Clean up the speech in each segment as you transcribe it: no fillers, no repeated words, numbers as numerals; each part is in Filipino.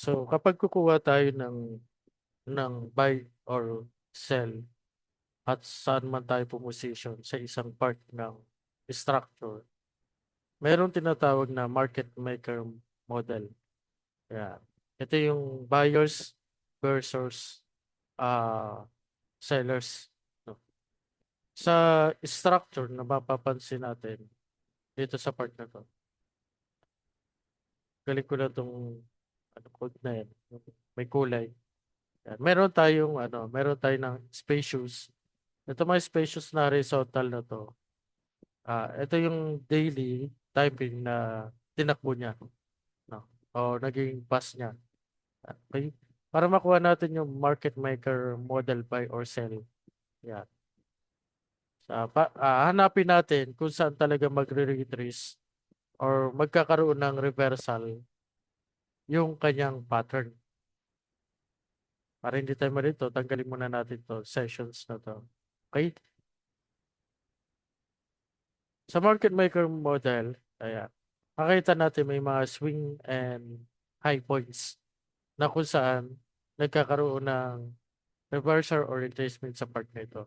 So, kapag kukuha tayo ng buy or sell at saan man tayo pumosisyon sa isang part ng structure, mayroong tinatawag na market maker model. Yeah. Ito yung buyers versus uh, sellers. No? Sa structure na mapapansin natin dito sa part na to. Galing ko na itong code na yan. May kulay. Yan. Meron tayong ng spacious. Ito mga spacious na horizontal na to. Ito yung daily typing na tinakbo niya. No? O naging pass niya. Okay? Para makuha natin yung market maker model buy or sell. Yan. Hanapin natin kung saan talaga magre-retrace or magkakaroon ng reversal yung kanyang pattern. Para hindi tayo malito, tanggalin muna natin to sessions na to. Okay? Sa market maker model, ayan, makita natin may mga swing and high points na kung saan nagkakaroon ng reversal or retracement sa part nito.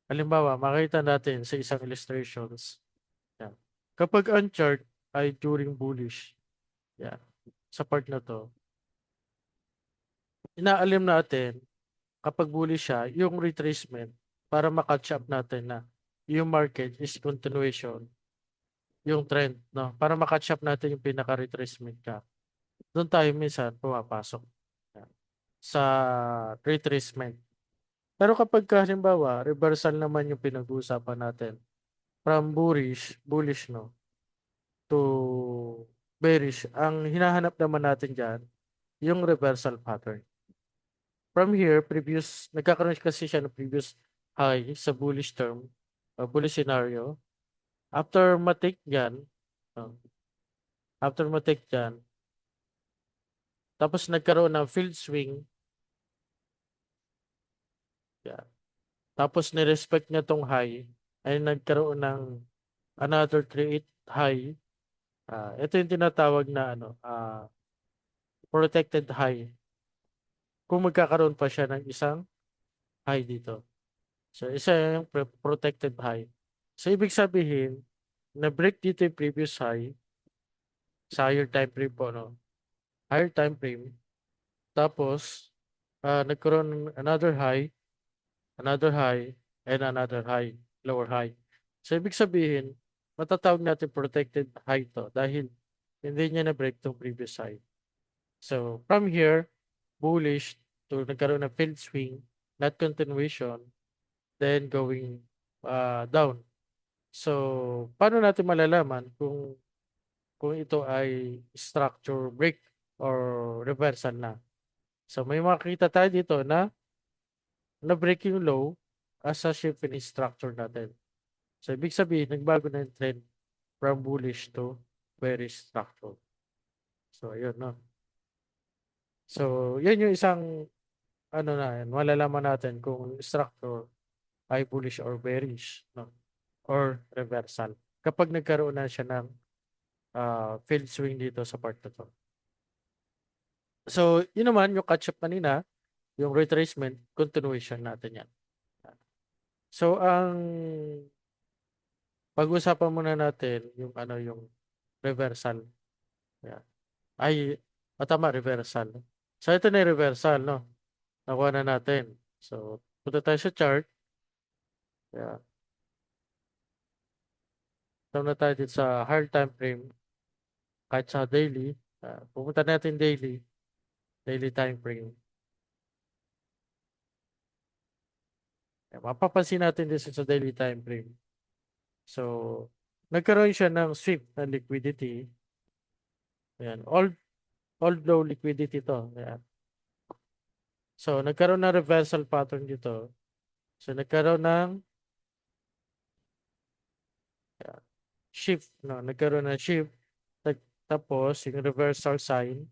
Halimbawa, makita natin sa isang illustrations, yan. Kapag ang chart ay during bullish, yan, sa part na to, inaalim natin kapag bullish siya, yung retracement para makatch up natin na yung market is continuation, yung trend, no? Para makatch up natin yung pinaka-retracement ka. Doon tayo minsan pumapasok yan, sa retracement. Pero kapag halimbawa, reversal naman yung pinag-uusapan natin from bullish no, to bearish, ang hinahanap naman natin dyan, yung reversal pattern. From here, nagkakaroon kasi siya ng previous high sa bullish term, bullish scenario. After matik yan, uh, after matik yan, tapos nagkaroon ng field swing, yan. Tapos nirespect niya tong high, ay nagkaroon ng another create high. Ito yung tinatawag na protected high. Kung magkakaroon pa siya ng isang high dito. So, isa yung protected high. So, ibig sabihin, na-break dito yung previous high sa higher time frame po, no? Higher time frame. Tapos, nagkaroon ng another high, and another high, lower high. So, ibig sabihin, matatawag natin protected high to dahil hindi niya na-break tong previous high. So, from here, bullish to nagkaroon ng field swing, not continuation, then going down. So, paano natin malalaman kung ito ay structure break or reversal na? So, may makikita tayo dito na na-break yung low as a shift in structure natin. So, ibig sabihin, nagbago na yung trend from bullish to bearish structure. So, ayun, no? So, yan yung isang, malalaman natin kung structure ay bullish or bearish, no? Or reversal. Kapag nagkaroon na siya ng field swing dito sa part na to. So, yun naman, yung catch up kanina, yung retracement, continuation natin yan. So, ang pag-usapan muna natin yung reversal. Yan. Tama, reversal. So, ito na yung reversal, no? Nakuha na natin. So, punta tayo sa chart. Yan. Tama na tayo dito sa higher time frame. Kahit sa daily. Pupunta natin daily time frame. Yan. Mapapansin natin dito sa daily time frame. So, nagkaroon siya ng sweep na liquidity. Ayan. Old low liquidity to. Ayan. So, nagkaroon ng reversal pattern dito. So, nagkaroon ng ayan, shift. No? Nagkaroon ng shift. Tapos, yung reversal sign.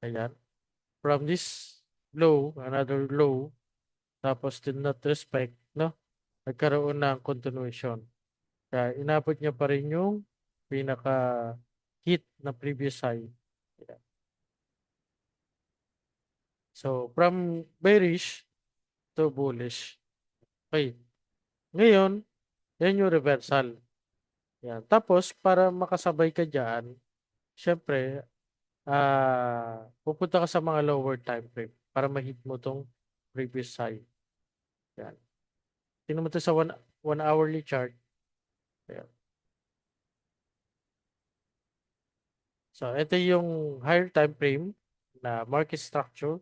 Ayan. From this low, another low. Tapos, did not respect. No? Nagkaroon ng continuation. Kaya, inabot niya pa rin yung pinaka hit na previous high. Ayan. So, from bearish to bullish. Okay. Ngayon, yan yung reversal. Yan. Tapos, para makasabay ka dyan, syempre, pupunta ka sa mga lower time frame para ma-hit mo tong previous high. Yan. Tingnan mo to sa one hourly chart. Ayan. So, ito yung higher time frame na market structure,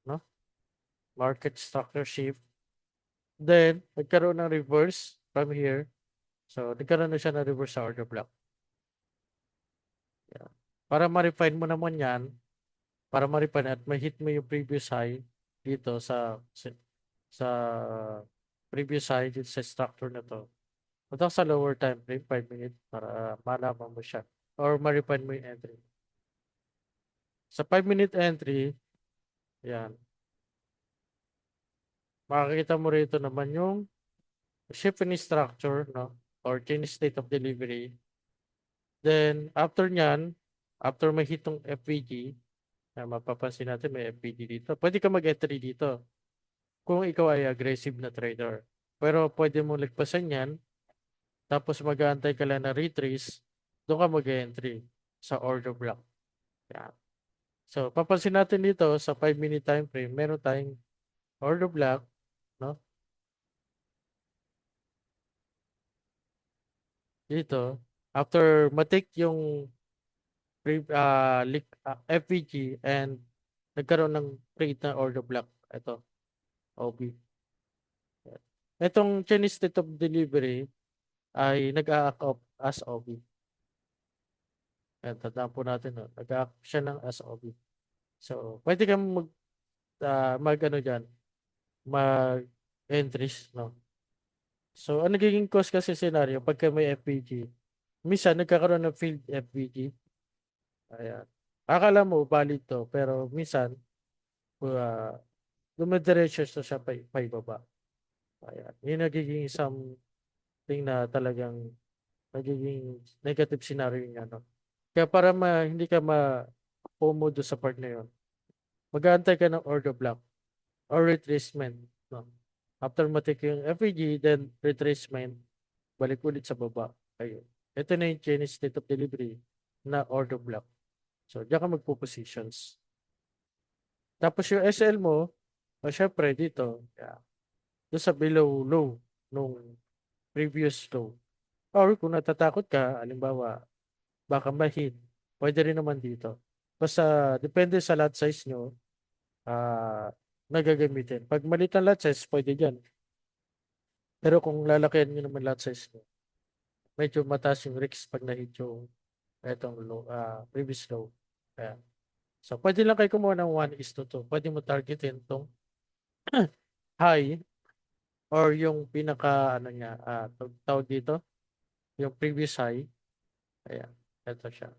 no? Market structure shift. Then, nagkaroon ng reverse from here. So, nagkaroon na siya ng reverse sa order block. Yan. Para ma-refine mo naman yan, para ma-refine at ma-hit mo yung previous high dito sa previous high dito sa structure na to. Punta ka sa lower time frame, 5 minutes, para malaman mo siya. Or ma-refine mo yung entry. Sa 5-minute entry, yan. Makikita mo rito naman yung shift in structure, no? Or change state of delivery. Then, after nyan, after may hitong FVG, na mapapansin natin may FVG dito, pwede ka mag-entry dito kung ikaw ay aggressive na trader. Pero pwede mo lagpasan yan, tapos mag-aantay ka lang na retrace, doon ka mag-entry sa order block. Yan. So, papansin natin dito sa 5-minute time frame, meron tayong order block, no? Dito, after matik yung FVG and nagkaroon ng create na order block. Ito, OB. Itong Chinese state of delivery ay nag-a-act of as OB. Ayan, tandaan po natin, no? Nag-a-act siya ng as OB. So, pwede kang mag ano dyan, mag entries, no? So, ang nagiging cause kasi scenario, pagka may FVG, minsan nagkakaroon ng field FVG. Ayan. Akala mo valid to, pero minsan, uh, dumediretso siya pa ibaba. Ayan. Yung nagiging something na talagang nagiging negative scenario niya, no? Kaya para hindi ka ma-FOMO doon sa part na yun, mag-aantay ka ng order block or retracement, no? After matik yung FVG, then retracement, balik ulit sa baba. Ayun. Ito na yung Chinese state of delivery na order block. So, diyan ka magpo-positions. Tapos yung SL mo, syempre dito, yeah, doon sa below low nung previous low. Or kung natatakot ka, halimbawa, baka ma-hit, pwede rin naman dito. Basta depende sa lot size nyo, nagagamitin. Pag maliit ang lot size, pwede dyan. Pero kung lalakihan nyo naman lot size nyo, medyo mataas yung risk pag na-hit yung itong low, previous low. Ayan. So, pwede lang kayo kumuha ng 1:2. Pwede mo targetin itong high or yung pinaka, ano niya, tawag dito, yung previous high. Ayan. Ito siya.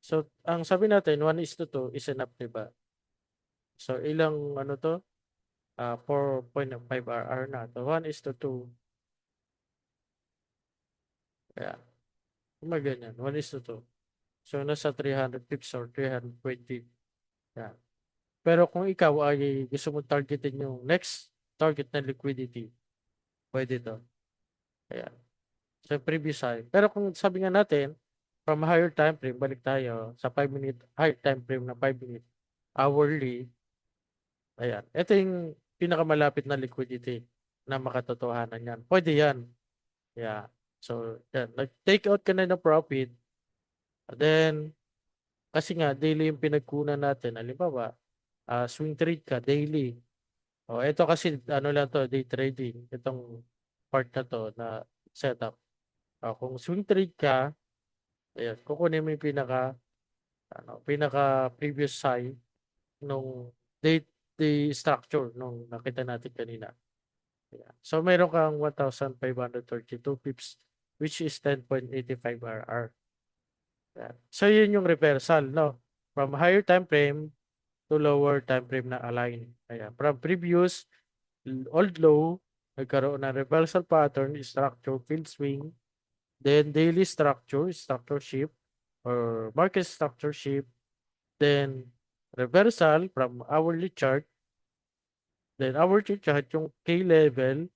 So, ang sabi natin, 1:2 is enough, diba? So, ilang, ano to? 4.5 RR na to. 1:2. Ayan. Ganyan. 1:2. So, nasa 300 pips or 320. Ayan. Pero kung ikaw ay gusto mo targetin yung next target na liquidity, pwede to. Ayan. So, previous high. Pero kung sabi nga natin, from higher time frame, balik tayo sa 5-minute, higher time frame na 5-minute, hourly, ayan. Ito yung pinakamalapit na liquidity na makatotohanan yan. Pwede yan. Yeah. So, yan. Nag-take out ka na ng profit. Then, kasi nga, daily yung pinagkunan natin. Halimbawa, swing trade ka, daily. O, ito kasi, ano lang to, day trading. Itong part na to, na setup. Kung swing trade ka, ayan, kukunin mo yung pinaka previous high nung day structure nung nakita natin kanina. Ayan. So, meron kang 1,532 pips, which is 10.85 RR. Ayan. So, yun yung reversal, no? From higher time frame to lower time frame na align. Ayan. From previous old low, nagkaroon ng reversal pattern, structure, field swing, then daily structure, structure shift, or market structure shift, then reversal from hourly chart, then hourly chart yung K level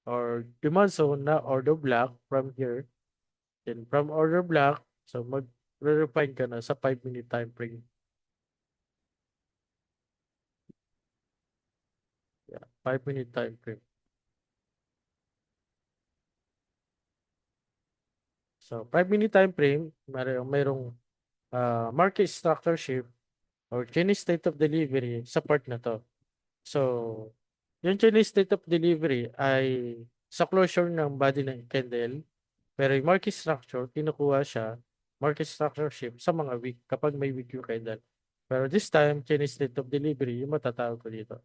or demand zone na order block from here, then from order block, so mag-refine ka na sa 5-minute time frame. Yeah, 5-minute time frame. So 5-minute time frame, mayroong market structure shift or Chinese state of delivery sa part na to. So, yung Chinese state of delivery ay sa closure ng body ng candle, pero yung market structure, kinukuha siya, market structure shift sa mga week kapag may week yung candle. Pero this time, Chinese state of delivery, yung matatawag ko dito.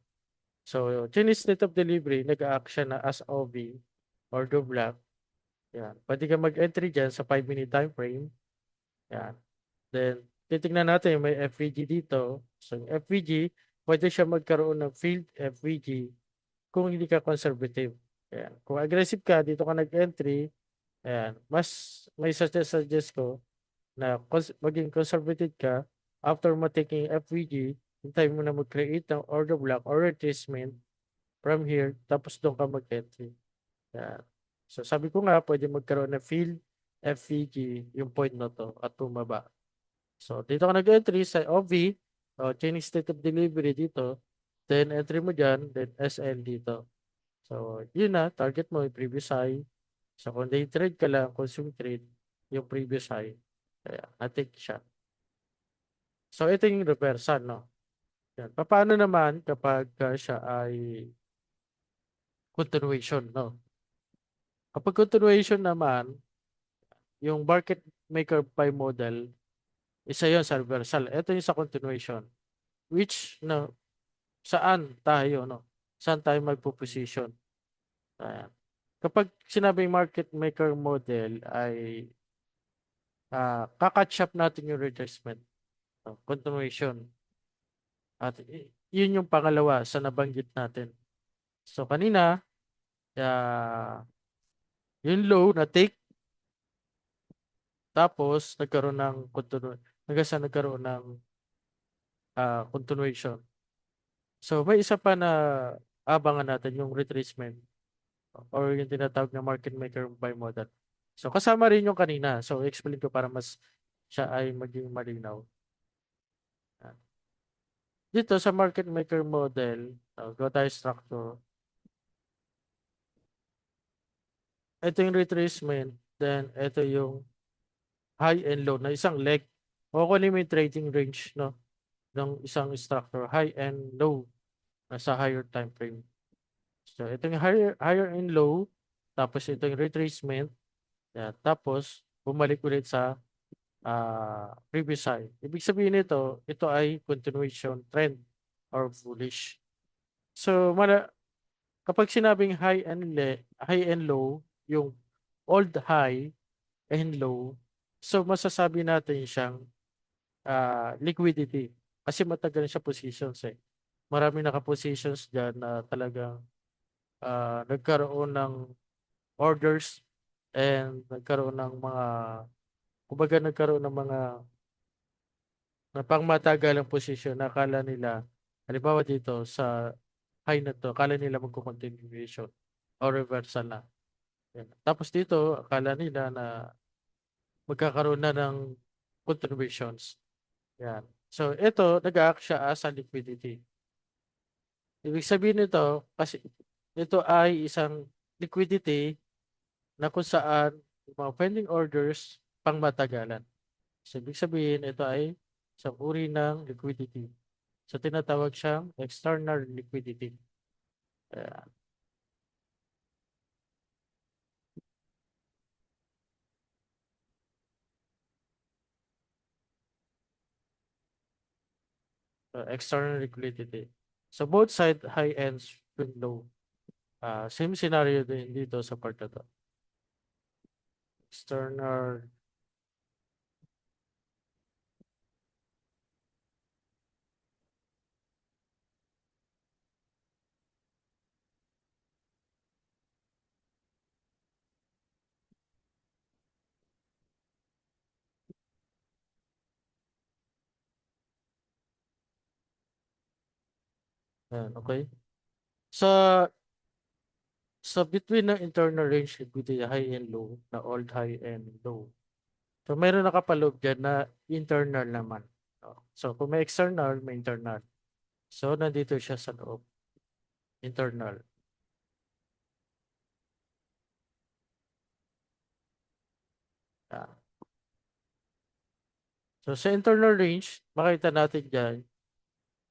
So, Chinese state of delivery, nag-a-act siya na as OV or do block. Yan. Pwede ka mag-entry dyan sa 5-minute time frame. Yan. Then, titingnan natin may FVG dito. So, yung FVG, pwede siya magkaroon ng field FVG kung hindi ka conservative. Ayan. Kung aggressive ka, dito ka nag-entry, ayan, mas may suggest ko na maging conservative ka after mo taking FVG, hintay mo na mag-create ng order block or retracement from here, tapos doon ka mag-entry. Ayan. So, sabi ko nga, pwede magkaroon ng field FVG yung point na to at bumaba. So, dito ka nag-entry sa OV, o Chinese state of delivery dito, then entry mo dyan, then SL dito. So, yun na, target mo yung previous high. So, kung day trade ka lang, consume trade, yung previous high. Kaya, natik siya. So, ito yung reversal, no? Yan. Paano naman kapag siya ay continuation, no? Kapag continuation naman, yung market maker pie model, isa yun sa reversal. Ito yung sa continuation. Which, no, saan tayo, no? Saan tayo magpo-position? Ayan. Kapag sinabing market maker model ay kakatch up natin yung retracement, no? Continuation. At yun yung pangalawa sa nabanggit natin. So kanina, yung low na take, tapos nagkaroon ng nagkaroon ng continuation. So may isa pa na abangan natin yung retracement or yung tinatawag na market maker buy model. So kasama rin yung kanina. So explain ko para mas siya ay maging malinaw. Ah, Dito sa market maker model, go tayo structure. Ito yung retracement, then ito yung high and low na isang leg. O kunin mo yung trading range, no, ng isang structure, high and low sa higher time frame. So ito yung higher and low, tapos ito yung retracement, yan. Tapos bumalik ulit sa previous high. Ibig sabihin nito, ito ay continuation trend or bullish. So kapag sinabing high and low, yung old high and low, so masasabi natin siyang liquidity. Kasi matagal siya positions eh. Marami naka-positions dyan na talagang nagkaroon ng orders and nagkaroon ng kumbaga nagkaroon ng mga na pangmatagalang posisyon na akala nila, halimbawa dito sa high na to, akala nila magko-continuation or reversal na. Yan. Tapos dito, akala nila na magkakaroon na ng continuations. Yan. So, ito, nag-act siya as a liquidity. Ibig sabihin nito, kasi ito ay isang liquidity na kung saan yung mga pending orders pang matagalan. So, ibig sabihin, ito ay isang uri ng liquidity. So, tinatawag siyang external liquidity. Ayan. So, external liquidity. So, both side high ends swing low. Same scenario din dito sa part na to. External Ayan, okay? Sa between ng internal range liquidity high and low, na old high and low. So mayroon nakapaloob dyan na internal naman. No? So kung may external, may internal. So nandito siya sa loob, internal. Ah. So sa internal range, makita natin dyan,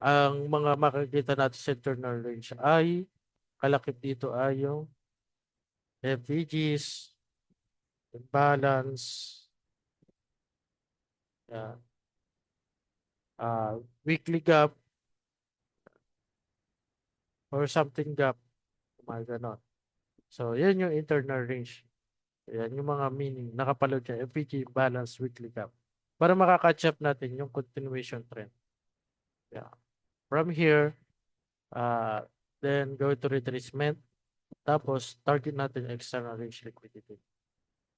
ang mga makikita natin sa internal range ay kalakip dito ay yung FVGs, balance, yeah, weekly gap or something gap, mga ganon. So, yan yung internal range. Yan yung mga meaning. Nakapaload siya. FVG, balance, weekly gap. Para makakatch up natin yung continuation trend. Yeah. From here, uh, then go to retracement. Tapos, target natin yung external range liquidity.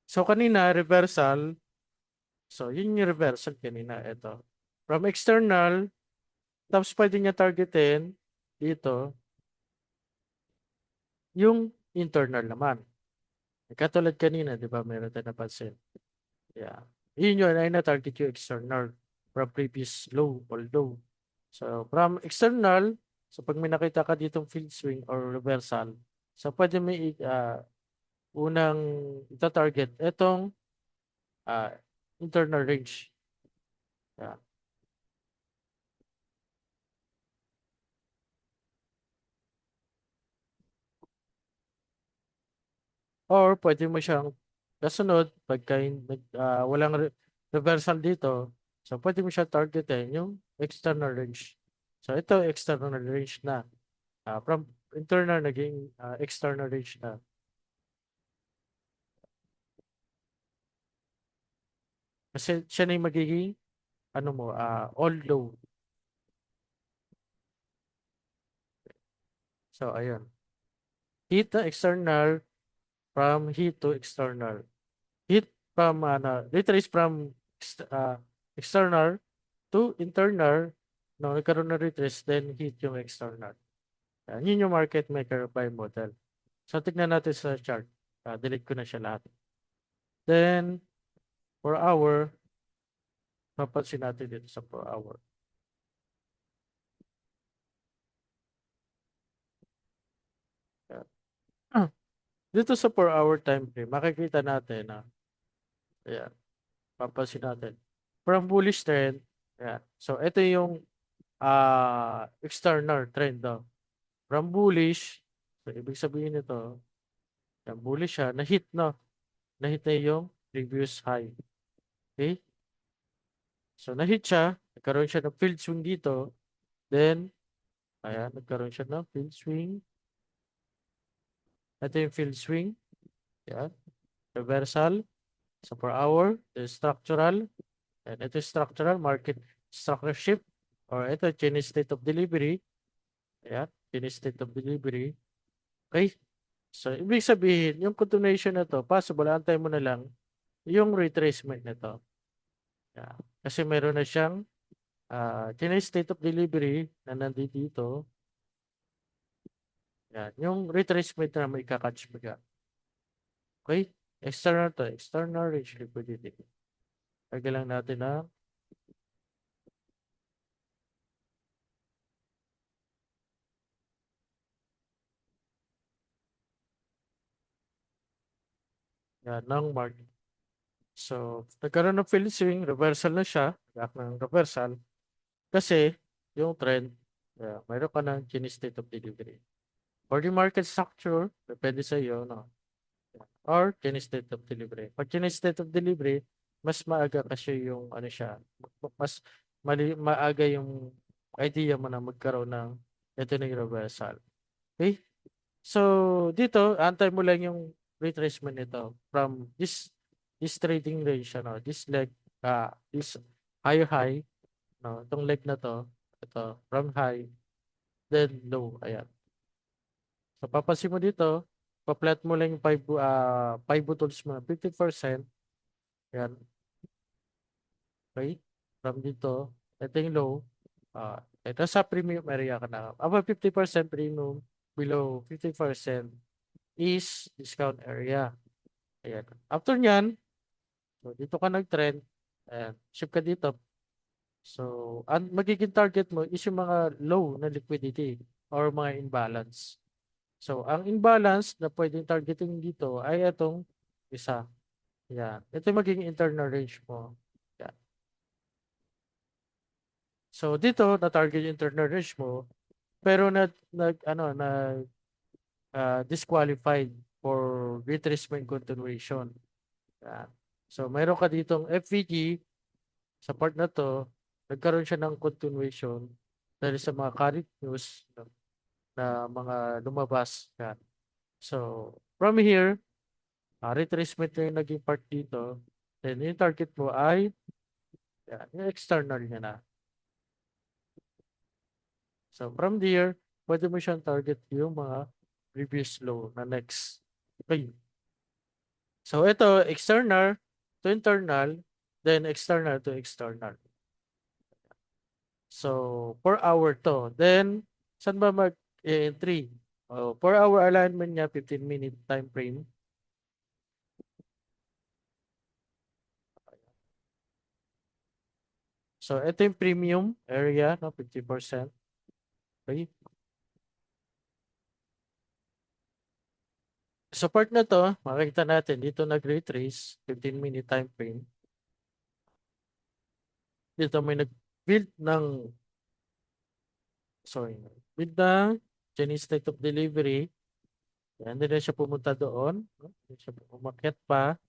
So, kanina, reversal. So, yun yung reversal kanina. Ito. From external, tapos pwede niya targetin dito yung internal naman. Katulad kanina, di ba? Meron tayo napansin. Yeah. Yun ay na-target yung external from previous low or low. So, from external, so pag may nakita ka ditong field swing or reversal, so pwede may unang ita-target itong uh, internal range. Yeah. Or pwede mo siyang kasunod pagka walang reversal dito, so pwede mo siya targetin yung external range. So ito external range na. From internal naging external range na. Kasi siya na yung magiging ano mo, all low. So ayun. Heat to external from heat to external. Heat from retrace from external to internal. No, nagkaroon na retrace, then heat yung external. Yan, yun yung market maker buy model. So tignan natin sa chart. Delete ko na siya lahat. Then, per hour, papansin natin dito sa per hour. Yan. Dito sa per hour time frame, makikita natin na, ayan, papansin natin. From bullish trend, ayan. So ito yung external trend daw. From bullish, so ibig sabihin nito, yan, bullish siya, na-hit no, na-hit na yung previous high. Okay? So na-hit siya, nagkaroon siya ng field swing dito, then, ayan, nagkaroon siya ng field swing. Ito yung field swing, yan, reversal, sa per hour, the structural, and ito yung structural, market structure shift, or ito, change state of delivery, ayan, change state of delivery. Okay? So, ibig sabihin, yung continuation na to, possible, antay mo na lang yung retracement nito. Yeah. Kasi meron na siyang change state of delivery na nandito dito. Yan. Yung retracement na may kakatch baga. Okay? External to, external range liquidity. Lagyan lang natin na yan, ng market. So, nagkaroon ng field swing, reversal na siya, back ng reversal, kasi yung trend, mayroon ka ng change state of delivery. For the market structure, depende sa iyo, no? Or change state of delivery. Pag change state of delivery, mas maaga kasi yung ano siya, mas maaga yung idea mo na magkaroon ng ito na yung reversal. Okay? So, dito, antay mo lang yung retracement nito from this trading range, ano, this leg, this higher high, no, itong leg na to, ito, from high, then low, ayan. So, papansin mo dito, pa-flat mo lang yung 5 bottles mo, 50%, ayan, okay? From dito, ito yung low, Nasa premium area ka na. Above 50% premium, below 50% is discount area. Ayan. After nyan, so dito ka nag-trend, ayan, ship ka dito. So, ang magiging target mo is yung mga low na liquidity or mga imbalance. So, ang imbalance na pwedeng targeting dito ay itong isa. Yan. Ito yung magiging internal range mo. Yan. So, dito na-target yung internal range mo, pero disqualified for retracement continuation. Yan. So, mayroon ka ditong FVG sa part na to, nagkaroon siya ng continuation dahil sa mga current news na mga lumabas. Yan. So, from here, retracement na yung naging part dito. Then, yung target mo ay yan, yung external niya na. So, from there, pwede mo siyang target yung mga previous low na next. Okay. So, ito, external to internal, then external to external. So, per hour to. Then, saan ba mag-entry? Per hour alignment niya, 15-minute time frame. So, ito yung premium area, no, 50%. Okay. Sa part na to, makikita natin dito nag-retrace, 15-minute time frame. Dito may nag-build ng, build ng Chinese state of delivery. Yan, hindi na siya pumunta doon. Hindi siya umakyat pa.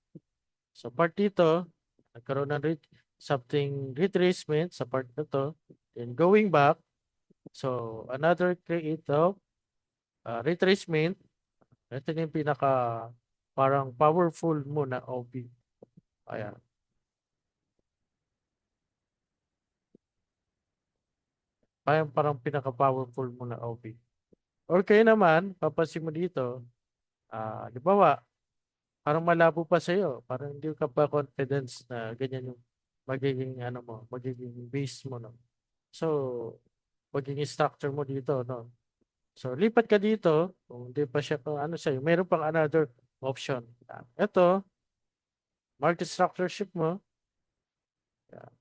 So, part dito, nagkaroon ng something retracement sa part na to. Then, going back, so, another create of retracement. Ito yung pinaka parang powerful mo na OP. Ayan. Parang pinaka-powerful mo na OP. Or kayo naman, papansin mo dito, di ba parang malabo pa sa'yo. Parang hindi ka pa confidence na ganyan yung magiging ano mo, magiging base mo, no? So, magiging structure mo dito, no? So, lipat ka dito, kung hindi pa siya, kung ano sa'yo, meron pang another option. Ito, market structure shift mo. Yan.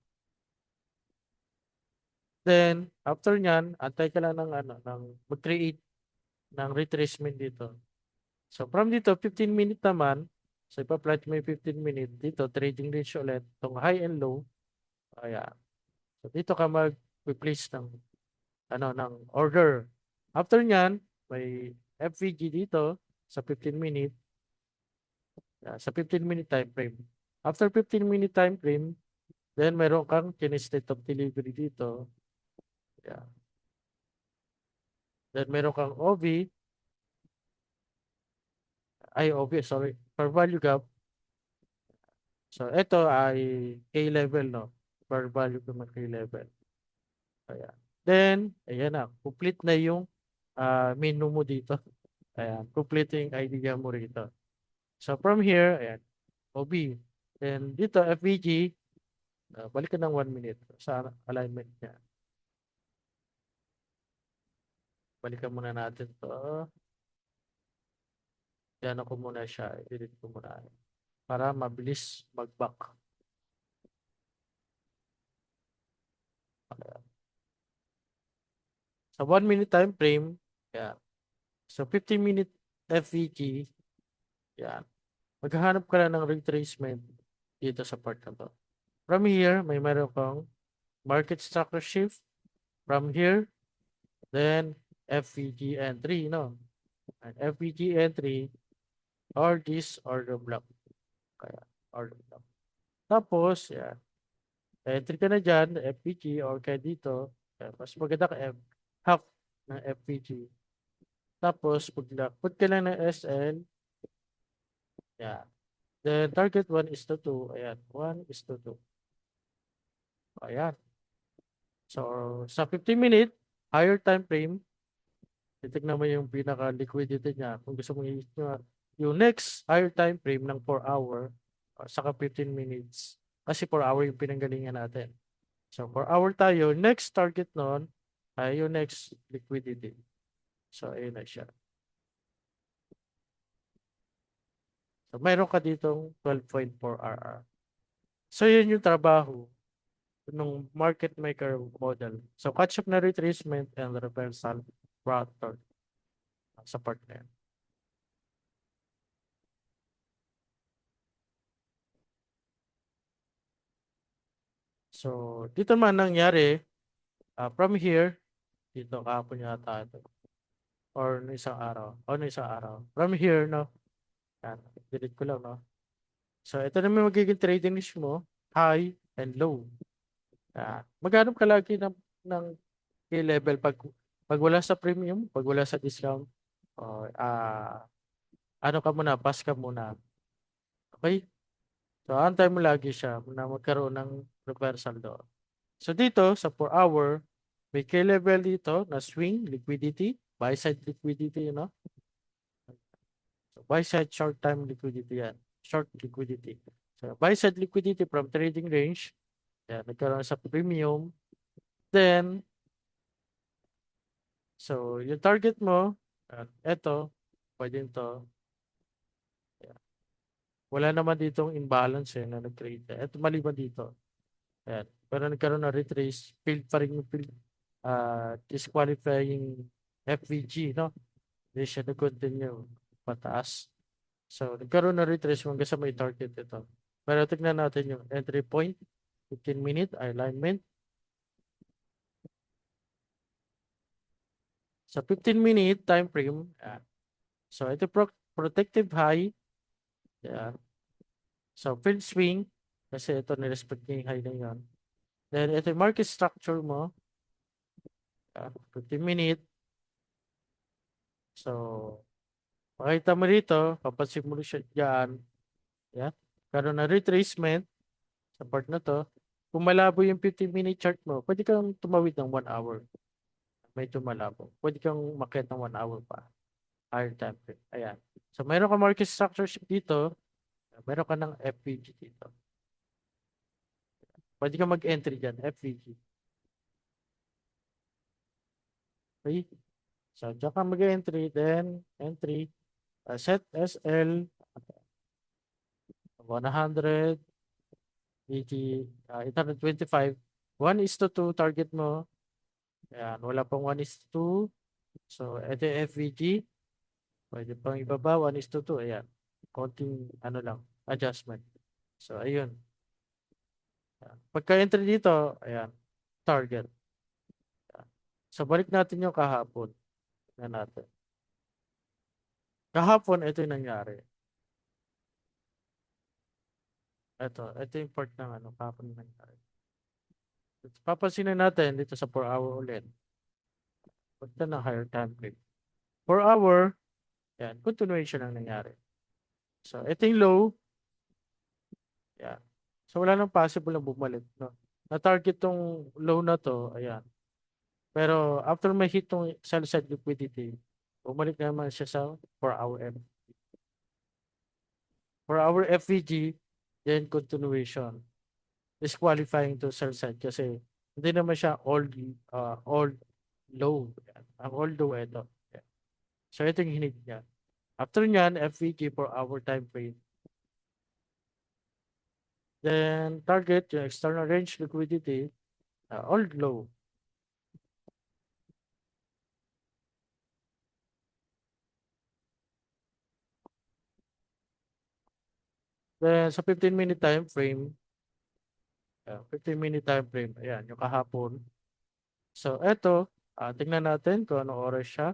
Then, after nyan, antay ka lang ng, mag-create ng retracement dito. So, from dito, 15-minute naman, so ipa-plot mo yung 15-minute dito, trading range ulit, itong high and low. Ayan. So, dito ka mag-place ng order. After nyan, may FVG dito sa 15-minute, sa 15-minute time frame. After 15-minute time frame, then meron kang Chinese state of delivery dito. Yeah. Then meron kang OV, sorry, per value gap. So, ito ay K-level, no? Per value naman K-level. Ayan. Then, ayan na. Complete na yung menu mo dito. Ayan. Complete yung idea mo rito. So, from here, ayan. OB. Then, dito, FVG. Balik ka ng 1 minute sa alignment niya. Balikan muna natin to. Yan ako muna siya. I-delete ko muna. Para mabilis mag-back. Sa 1 minute time frame, yan. So, 15-minute FVG, yan. Maghahanap ka lang ng retracement dito sa part na to. From here, may meron kang market structure shift. From here, then FVG entry, no? And FVG entry or this order block. Kaya, order block. Tapos, yan. Entry ka na dyan, FVG or kaya dito. Mas maganda ka half ng FVG. Tapos, put ka lang ng SL. Yan. Then, target 1 is to 2. Ayan, 1 is to 2. Ayan. So, sa 15-minute, higher time frame, titignan mo yung pinaka-liquidity niya. Kung gusto mo yung next higher time frame ng 4 hour, saka 15 minutes. Kasi 4 hour yung pinanggalingan natin. So, 4 hour tayo. Next target nun, Yung next liquidity. So, ayun na siya. So, mayroon ka ditong 12.4 RR. So, yun yung trabaho ng market maker model. So, catch-up na retracement and reversal pattern sa part na yan. So, dito man nangyari, from here, dito kahapon yata ito, or no isang araw, o no isang araw. From here, no, yan, delete ko lang, no. So, ito naman magiging trading niche mo, high and low. Maghanap ka lagi ng key level pag wala sa premium, pag wala sa discount, or ano ka muna, pass ka muna. Okay? So, antay mo lagi siya na magkaroon ng reversal doon. So, dito sa 4 hour, may key level dito na swing, liquidity, buy side liquidity, you know? So, buy side short time liquidity yan. Short liquidity. So, buy side liquidity from trading range, yan, nagkaroon sa premium. Then, so, yung target mo, eto, pwede to. Yan. Wala naman ditong imbalance na nag-create. Ito maliban dito. Yan. Pero nagkaroon na retrace, failed pa rin yung disqualifying FVG, no? Hindi siya nag-continue pataas. So, nagkaroon na retrace hanggang sa may target ito. Pero tignan natin yung entry point, 15-minute alignment. Sa 15-minute time frame, so ito protective high. Yan. So, field swing, kasi ito nirespect niya yung high na yun. Then, ito yung market structure mo. 15-minute. So, makita mo rito, papansin mo siya dyan. Yan. Karoon na retracement sa part na to. Kung malabo yung 15-minute chart mo, pwede kang tumawid ng 1 hour. May tumalabo. Pwede kang makita ng 1 hour pa. Higher time frame. Ayan. So, mayroon ka market structure dito. Mayroon ka ng FVG dito. Pwede ka mag-entry dyan, FVG. Okay? So, dyan ka mag-entry, then entry, set SL, 100, 825, 1:2 target mo. Ayan, wala pang 1:2. So, ito yung FVG. Pwede pang ibaba, 1:2. Ayan. Konting, ano lang, adjustment. So, ayun. Ayan. Pagka-entry dito, ayan, target. Ayan. So, balik natin yung kahapon. Na natin. Kahapon, ito yung nangyari. Ito yung part ng ano, kahapon yung nangyari. Papansinin natin dito sa 4 hour ulit. Punta na higher time frame. 4 hour, yan, continuation ang nangyari. So, ito yung low. Yan. So, wala nang possible na bumalik. No? Na-target tong low na to, ayan. Pero, after may hit tong sell-side liquidity, bumalik naman siya sa 4 hour M. 4 hour FVG, then continuation. Disqualifying to sell-side kasi hindi naman siya all low. Yan. Ang all low ito. Yan. So, ito yung hinit niya. After nyan, FVG for our time frame. Then, target, yung external range liquidity, all low. Then, sa 15-minute time frame, 15-minute time frame, ayan, yung kahapon. So, eto, tingnan natin kung anong oras siya.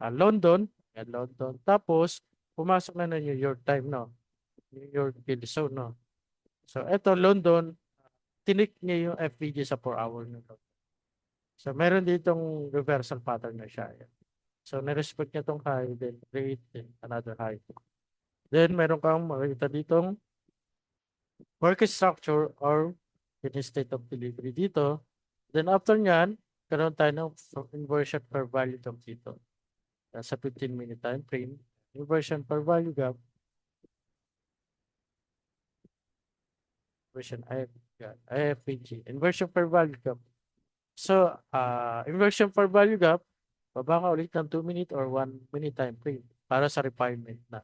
London, ayan, London. Tapos, pumasok na na New York time, no? New York Field Zone, no? So, eto, London, tinik niya yung FVG sa 4 hour nito. So, meron ditong reversal pattern na siya. Ayan. So, na-respect niya tong high, then create another high. Then, meron kang makikita ditong market structure or in state of delivery dito. Then, after nyan, karoon tayo ng inversion per value gap dito. Sa 15-minute time frame, inversion per value gap, inversion IFPG, inversion per value gap. So, inversion for value gap, baba ka ulit ng 2 minute or 1 minute time frame para sa refinement na.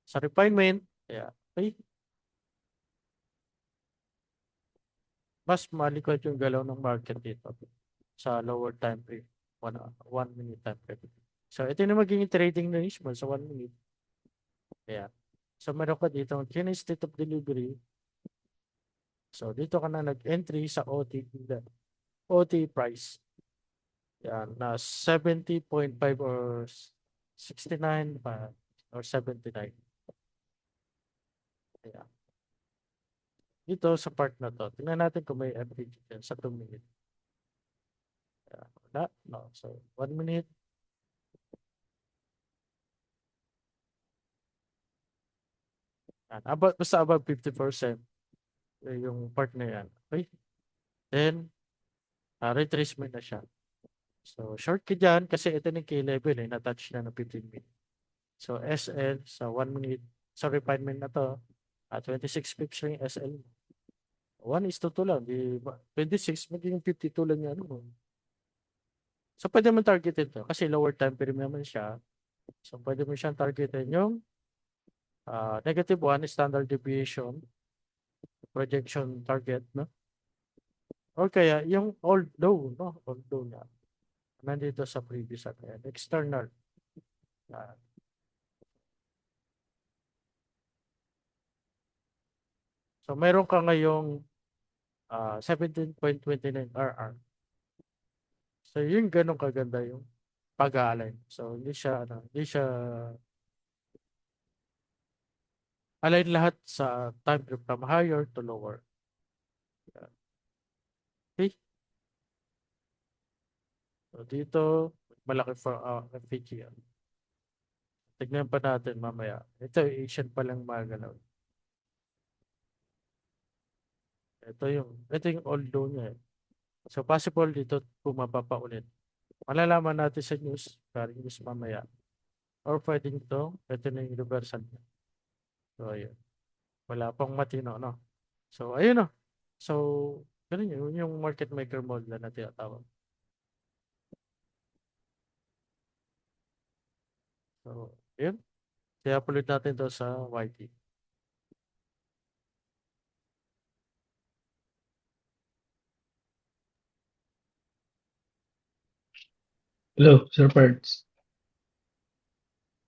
Sa refinement, kaya, okay, mas malikot yung galaw ng market dito sa lower time frame, 1 minute time frame. So, ito yung magiging trading range mo sa 1 minute. Kaya, so meron ka dito ang Chinese state of delivery. So, dito ka na nag-entry sa OT price. Yan, na 70.5 or 69 pa or 79. Ayan. Dito sa part na to, tingnan natin kung may FPG dyan sa 2 minute. Ayan. Wala. No. So, 1 minute. Yan. Basta above 50% yung part na yan. Okay? Then, retracement na siya. So, short ka dyan kasi ito yung key level na-touch na ng 15 minutes. So, SL sa 1 minute, sa refinement na to, 26 pips lang yung SL. 1:2 lang. 26, magiging 52 lang yan. Ano? So, pwede mo targetin to kasi lower time frame naman siya. So, pwede mo siyang targetin yung -1 standard deviation projection target, no? Or kaya yung old low, no? Old low na. Nandito sa previous at external. Uh, so, meron ka ngayong 17.29 RR. So, yung ganun kaganda yung pag-align. So, hindi siya align lahat sa time frame from higher to lower. Okay? So, dito, malaki for FPG. Tignan pa natin mamaya. Ito, Asian pa lang magalaw. Ito yung old low niya eh. So, possible dito bumaba pa ulit. Malalaman natin sa news, galing news mamaya. Or pwedeng ito na yung reversal niya. So, ayun. Wala pang matino, no? So, ayun no. So, ganun yung market maker mode na tinatawag. So, yun. Kaya pulit natin to sa YT. Hello, Sir Pards.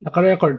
Naka-record